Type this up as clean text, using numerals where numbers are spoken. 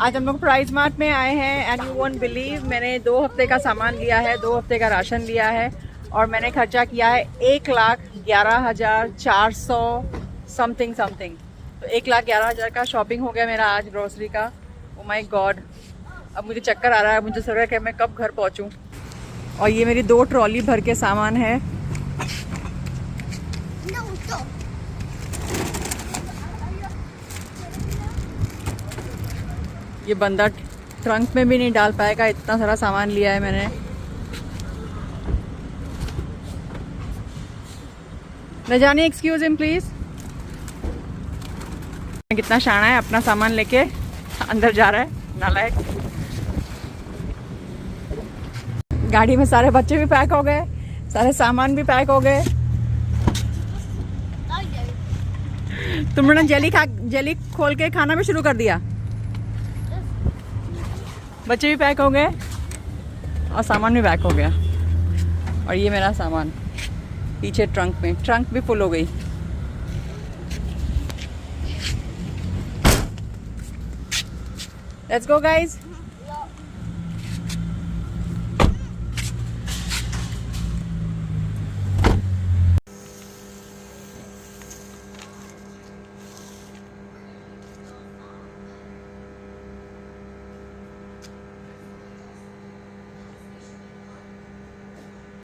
आज हम लोग प्राइस मार्ट में आए हैं एंड यू वोंट बिलीव, मैंने 2 हफ्ते का सामान लिया है, 2 हफ्ते का राशन लिया है और मैंने खर्चा किया है 1,11,400 समथिंग। तो 1,11,000 का शॉपिंग हो गया मेरा आज ग्रोसरी का। ओ माय गॉड, अब मुझे चक्कर आ रहा है, मुझे लग रहा है कि मैं कब घर पहुंचूं। और ये मेरी 2 ट्रॉली भर के सामान है। ये बंदा ट्रंक में भी नहीं डाल पाएगा, इतना सारा सामान लिया है मैंने। न जाने, एक्सक्यूज हिम प्लीज। कितना शाना है, अपना सामान लेके अंदर जा रहा है, नालायक। गाड़ी में सारे बच्चे भी पैक हो गए, सारे सामान भी पैक हो गए। तुमने जेली खोल के खाना भी शुरू कर दिया। बच्चे भी पैक हो गए और सामान भी पैक हो गया। और ये मेरा सामान पीछे ट्रंक भी फुल हो गई। Let's go guys.